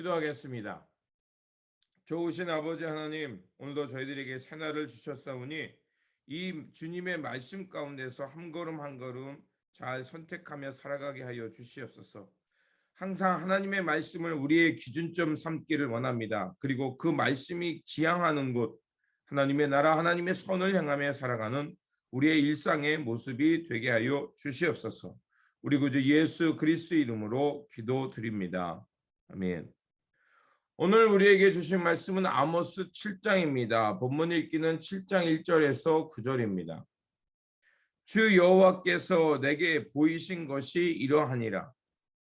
기도하겠습니다. 좋으신 아버지 하나님, 오늘도 저희들에게 새날을 주셨사오니 이 주님의 말씀 가운데서 한 걸음 한 걸음 잘 선택하며 살아가게 하여 주시옵소서. 항상 하나님의 말씀을 우리의 기준점 삼기를 원합니다. 그리고 그 말씀이 지향하는 곳, 하나님의 나라, 하나님의 선을 향하며 살아가는 우리의 일상의 모습이 되게 하여 주시옵소서. 우리 구주 예수 그리스도 이름으로 기도드립니다. 아멘. 오늘 우리에게 주신 말씀은 아모스 7장입니다. 본문 읽기는 7장 1절에서 9절입니다. 주 여호와께서 내게 보이신 것이 이러하니라.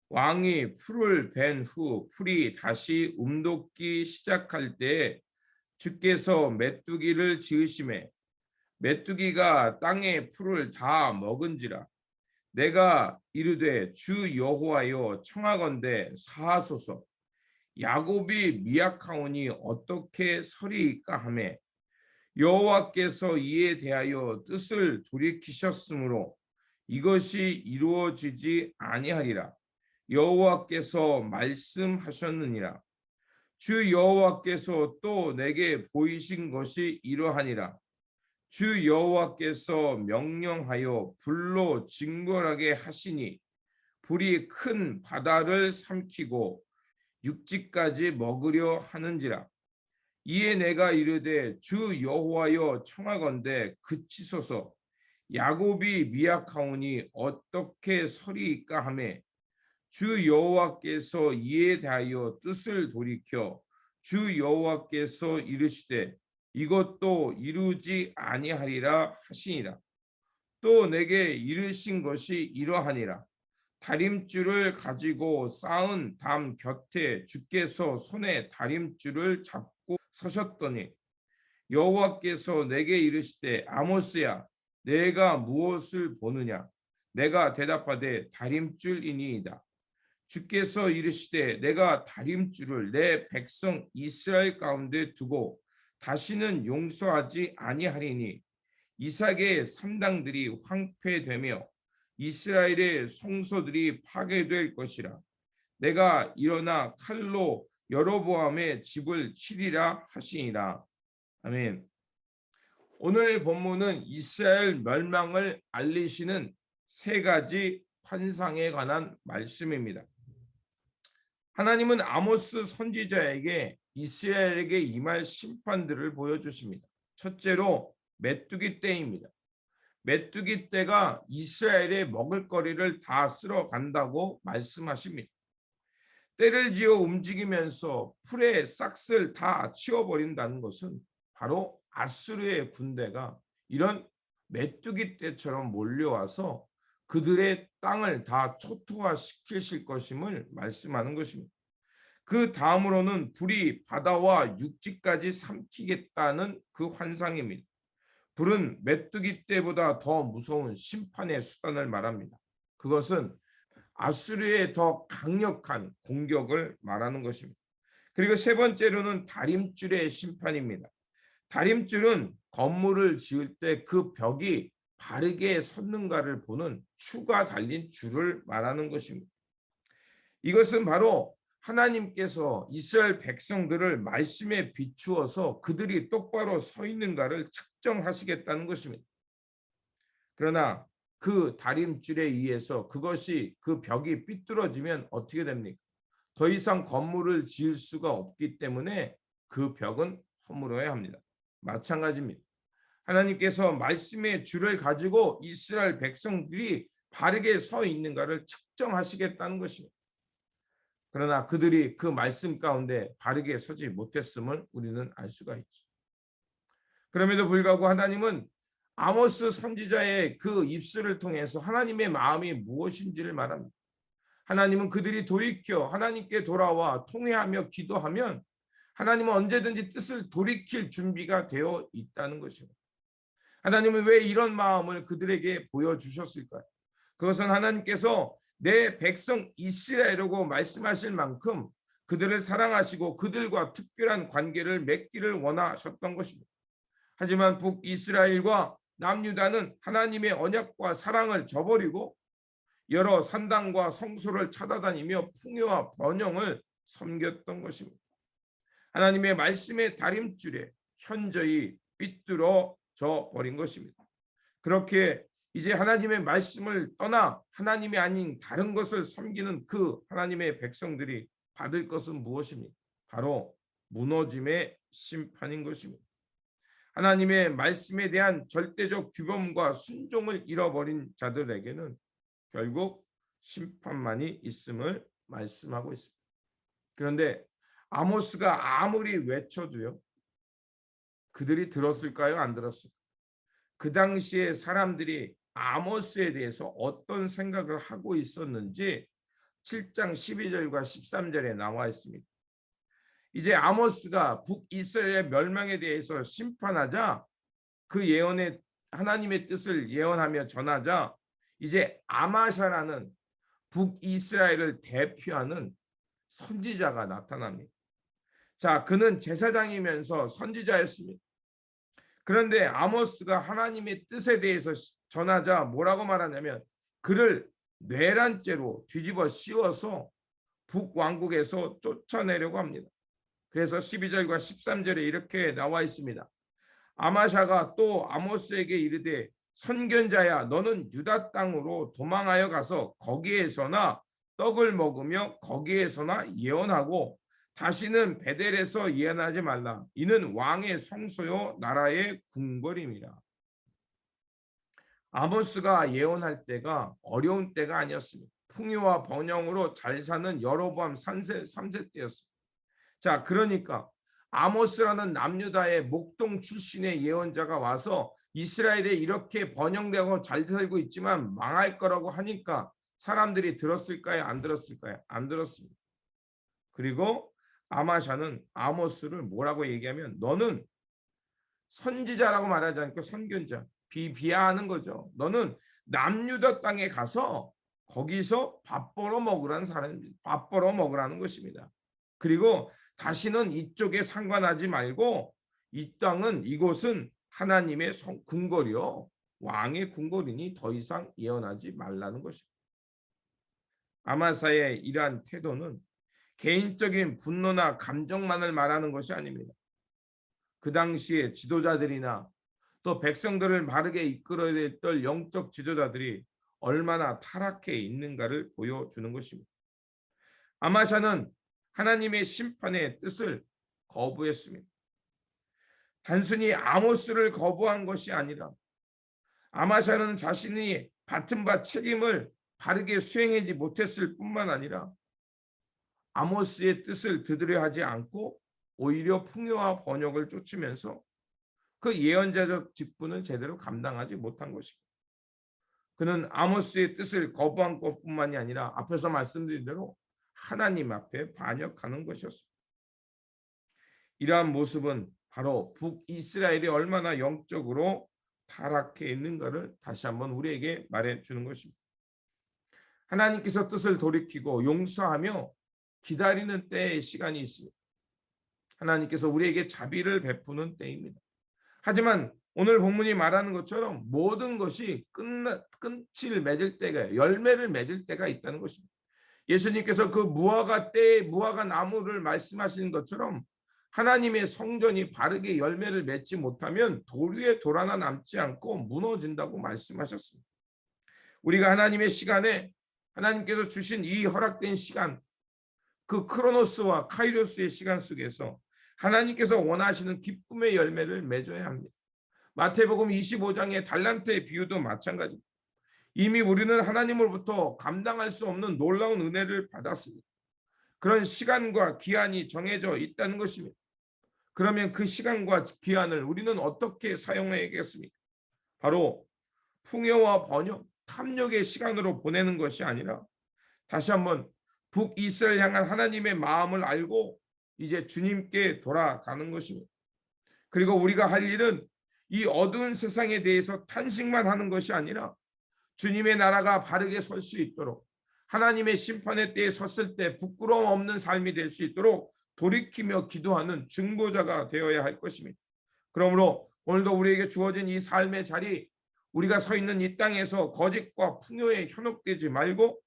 왕이 풀을 벤 후 풀이 다시 움돋기 시작할 때에 주께서 메뚜기를 지으심에 메뚜기가 땅의 풀을 다 먹은지라. 내가 이르되 주 여호와여 청하건대 사하소서. 야곱이 미약하오니 어떻게 서리이까 하매 여호와께서 이에 대하여 뜻을 돌이키셨으므로 이것이 이루어지지 아니하리라. 여호와께서 말씀하셨느니라. 주 여호와께서 또 내게 보이신 것이 이러하니라. 주 여호와께서 명령하여 불로 징벌하게 하시니 불이 큰 바다를 삼키고 육지까지 먹으려 하는지라. 이에 내가 이르되 주 여호와여 청하건대 그치소서. 야곱이 미약하오니 어떻게 서리이까 하매 주 여호와께서 이에 대하여 뜻을 돌이켜 주 여호와께서 이르시되 이것도 이루지 아니하리라 하시니라. 또 내게 이르신 것이 이러하니라. 다림줄을 가지고 쌓은 담 곁에 주께서 손에 다림줄을 잡고 서셨더니 여호와께서 내게 이르시되 아모스야 내가 무엇을 보느냐. 내가 대답하되 다림줄이니이다. 주께서 이르시되 내가 다림줄을 내 백성 이스라엘 가운데 두고 다시는 용서하지 아니하리니 이삭의 산당들이 황폐되며 이스라엘의 성소들이 파괴될 것이라. 내가 일어나 칼로 여로보암의 집을 치리라 하시니라. 아멘. 오늘 본문은 이스라엘 멸망을 알리시는 세 가지 환상에 관한 말씀입니다. 하나님은 아모스 선지자에게 이스라엘에게 임할 심판들을 보여주십니다. 첫째로 메뚜기 떼입니다. 메뚜기 떼가 이스라엘의 먹을거리를 다 쓸어간다고 말씀하십니다. 떼를 지어 움직이면서 풀의 싹을 다 치워버린다는 것은 바로 아수르의 군대가 이런 메뚜기 떼처럼 몰려와서 그들의 땅을 다 초토화시키실 것임을 말씀하는 것입니다. 그 다음으로는 불이 바다와 육지까지 삼키겠다는 그 환상입니다. 불은 메뚜기 떼보다 더 무서운 심판의 수단을 말합니다. 그것은 아수르의 더 강력한 공격을 말하는 것입니다. 그리고 세 번째로는 다림줄의 심판입니다. 다림줄은 건물을 지을 때 그 벽이 바르게 섰는가를 보는 추가 달린 줄을 말하는 것입니다. 이것은 바로 하나님께서 이스라엘 백성들을 말씀에 비추어서 그들이 똑바로 서 있는가를 측정하시겠다는 것입니다. 그러나 그 다림줄에 의해서 그것이 그 벽이 삐뚤어지면 어떻게 됩니까? 더 이상 건물을 지을 수가 없기 때문에 그 벽은 허물어야 합니다. 마찬가지입니다. 하나님께서 말씀의 줄을 가지고 이스라엘 백성들이 바르게 서 있는가를 측정하시겠다는 것입니다. 그러나 그들이 그 말씀 가운데 바르게 서지 못했음을 우리는 알 수가 있죠. 그럼에도 불구하고 하나님은 아모스 선지자의 그 입술을 통해서 하나님의 마음이 무엇인지를 말합니다. 하나님은 그들이 돌이켜 하나님께 돌아와 통회하며 기도하면 하나님은 언제든지 뜻을 돌이킬 준비가 되어 있다는 것입니다. 하나님은 왜 이런 마음을 그들에게 보여주셨을까요? 그것은 하나님께서 내 백성 이스라엘이라고 말씀하실 만큼 그들을 사랑하시고 그들과 특별한 관계를 맺기를 원하셨던 것입니다. 하지만 북이스라엘과 남유다는 하나님의 언약과 사랑을 저버리고 여러 산당과 성소를 찾아다니며 풍요와 번영을 섬겼던 것입니다. 하나님의 말씀의 다림줄에 현저히 삐뚤어져 버린 것입니다. 그렇게 이제 하나님의 말씀을 떠나 하나님이 아닌 다른 것을 섬기는 그 하나님의 백성들이 받을 것은 무엇입니까? 바로 무너짐의 심판인 것입니다. 하나님의 말씀에 대한 절대적 규범과 순종을 잃어버린 자들에게는 결국 심판만이 있음을 말씀하고 있습니다. 그런데 아모스가 아무리 외쳐도요, 그들이 들었을까요? 안 들었을까요? 그 당시에 사람들이 아모스에 대해서 어떤 생각을 하고 있었는지 7장 12절과 13절에 나와 있습니다. 이제 아모스가 북이스라엘의 멸망에 대해서 심판하자, 그 예언의 하나님의 뜻을 예언하며 전하자, 이제 아마샤라는 북이스라엘을 대표하는 선지자가 나타납니다. 자, 그는 제사장이면서 선지자였습니다. 그런데 아모스가 하나님의 뜻에 대해서 전하자 뭐라고 말하냐면 그를 뇌란죄로 뒤집어 씌워서 북왕국에서 쫓아내려고 합니다. 그래서 12절과 13절에 이렇게 나와 있습니다. 아마샤가 또 아모스에게 이르되 선견자야, 너는 유다 땅으로 도망하여 가서 거기에서나 떡을 먹으며 거기에서나 예언하고 다시는 베델에서 예언하지 말라. 이는 왕의 성소요 나라의 궁궐임이라. 아모스가 예언할 때가 어려운 때가 아니었습니다. 풍요와 번영으로 잘 사는 여로보암 3세 때였습니다. 자, 그러니까 아모스라는 남유다의 목동 출신의 예언자가 와서 이스라엘에 이렇게 번영되고 잘 살고 있지만 망할 거라고 하니까 사람들이 들었을까요? 안 들었을까요? 안 들었습니다. 그리고 아마샤는 아모스를 뭐라고 얘기하면 너는 선지자라고 말하지 않고 선견자, 비하하는 거죠. 너는 남유다 땅에 가서 거기서 밥 벌어 먹으라는 사람입니다. 밥 벌어 먹으라는 것입니다. 그리고 다시는 이쪽에 상관하지 말고 이 땅은 이곳은 하나님의 궁궐이요 왕의 궁궐이니 더 이상 예언하지 말라는 것입니다. 아마사의 이러한 태도는 개인적인 분노나 감정만을 말하는 것이 아닙니다. 그 당시에 지도자들이나 또 백성들을 바르게 이끌어야 될 영적 지도자들이 얼마나 타락해 있는가를 보여주는 것입니다. 아마샤는 하나님의 심판의 뜻을 거부했습니다. 단순히 아모스를 거부한 것이 아니라 아마샤는 자신이 맡은 바 책임을 바르게 수행하지 못했을 뿐만 아니라 아모스의 뜻을 들으려 하지 않고 오히려 풍요와 번영을 쫓으면서 그 예언자적 직분을 제대로 감당하지 못한 것입니다. 그는 아모스의 뜻을 거부한 것뿐만이 아니라 앞에서 말씀드린 대로 하나님 앞에 반역하는 것이었습니다. 이러한 모습은 바로 북이스라엘이 얼마나 영적으로 타락해 있는가를 다시 한번 우리에게 말해주는 것입니다. 하나님께서 뜻을 돌이키고 용서하며 기다리는 때의 시간이 있습니다. 하나님께서 우리에게 자비를 베푸는 때입니다. 하지만 오늘 본문이 말하는 것처럼 모든 것이 끝을 맺을 때가, 열매를 맺을 때가 있다는 것입니다. 예수님께서 그 무화과 나무를 말씀하시는 것처럼 하나님의 성전이 바르게 열매를 맺지 못하면 돌 위에 돌 하나 남지 않고 무너진다고 말씀하셨습니다. 우리가 하나님의 시간에 하나님께서 주신 이 허락된 시간, 그 크로노스와 카이로스의 시간 속에서 하나님께서 원하시는 기쁨의 열매를 맺어야 합니다. 마태복음 25장의 달란트의 비유도 마찬가지입니다. 이미 우리는 하나님으로부터 감당할 수 없는 놀라운 은혜를 받았습니다. 그런 시간과 기한이 정해져 있다는 것입니다. 그러면 그 시간과 기한을 우리는 어떻게 사용해야겠습니까? 바로 풍요와 번영, 탐욕의 시간으로 보내는 것이 아니라 다시 한번 북이스라엘 향한 하나님의 마음을 알고 이제 주님께 돌아가는 것입니다. 그리고 우리가 할 일은 이 어두운 세상에 대해서 탄식만 하는 것이 아니라 주님의 나라가 바르게 설 수 있도록 하나님의 심판의 때에 섰을 때 부끄러움 없는 삶이 될 수 있도록 돌이키며 기도하는 중보자가 되어야 할 것입니다. 그러므로 오늘도 우리에게 주어진 이 삶의 자리, 우리가 서 있는 이 땅에서 거짓과 풍요에 현혹되지 말고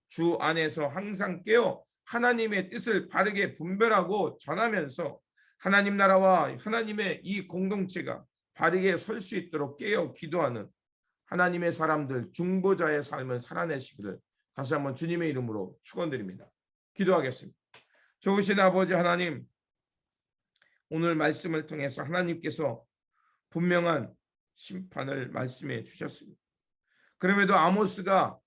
주 안에서 항상 깨어 하나님의 뜻을 바르게 분별하고 전하면서 하나님 나라와 하나님의 이 공동체가 바르게 설 수 있도록 깨어 기도하는 하나님의 사람들, 중보자의 삶을 살아내시기를 다시 한번 주님의 이름으로 축원드립니다. 기도하겠습니다. 좋으신 아버지 하나님, 오늘 말씀을 통해서 하나님께서 분명한 심판을 말씀해 주셨습니다. 그럼에도 아모스가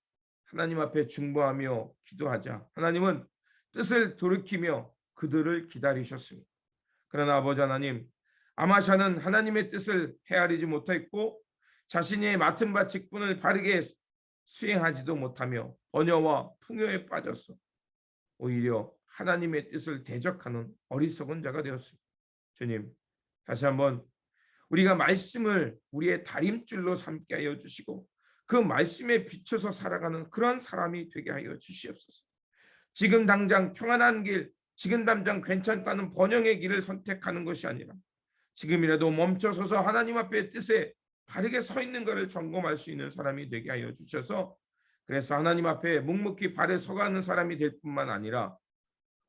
하나님 앞에 중보하며 기도하자 하나님은 뜻을 돌이키며 그들을 기다리셨습니다. 그러나 아버지 하나님, 아마샤는 하나님의 뜻을 헤아리지 못했고 자신이 맡은 바 직분을 바르게 수행하지도 못하며 번여와 풍요에 빠져서 오히려 하나님의 뜻을 대적하는 어리석은 자가 되었습니다. 주님, 다시 한번 우리가 말씀을 우리의 다림줄로 삼게 하여 주시고 그 말씀에 비춰서 살아가는 그런 사람이 되게 하여 주시옵소서. 지금 당장 평안한 길, 지금 당장 괜찮다는 번영의 길을 선택하는 것이 아니라 지금이라도 멈춰서서 하나님 앞에 뜻에 바르게 서 있는 것을 점검할 수 있는 사람이 되게 하여 주셔서 그래서 하나님 앞에 묵묵히 발에 서가는 사람이 될 뿐만 아니라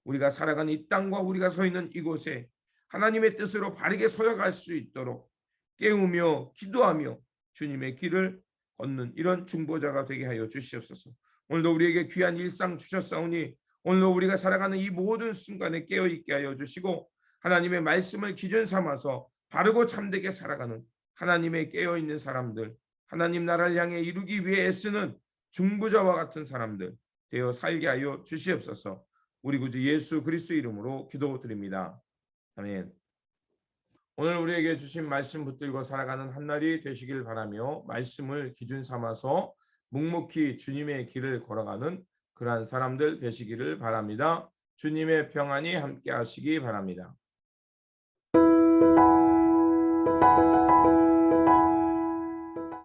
우리가 살아가는 이 땅과 우리가 서 있는 이곳에 하나님의 뜻으로 바르게 서야갈 수 있도록 깨우며 기도하며 주님의 길을 걷는 이런 중보자가 되게 하여 주시옵소서. 오늘도 우리에게 귀한 일상 주셨사오니 오늘도 우리가 살아가는 이 모든 순간에 깨어있게 하여 주시고 하나님의 말씀을 기준 삼아서 바르고 참되게 살아가는 하나님의 깨어있는 사람들, 하나님 나라를 향해 이루기 위해 애쓰는 중보자와 같은 사람들 되어 살게 하여 주시옵소서. 우리 구주 예수 그리스도 이름으로 기도드립니다. 아멘. 오늘 우리에게 주신 말씀 붙들고 살아가는 한 날이 되시길 바라며 말씀을 기준 삼아서 묵묵히 주님의 길을 걸어가는 그러한 사람들 되시기를 바랍니다. 주님의 평안이 함께 하시기 바랍니다.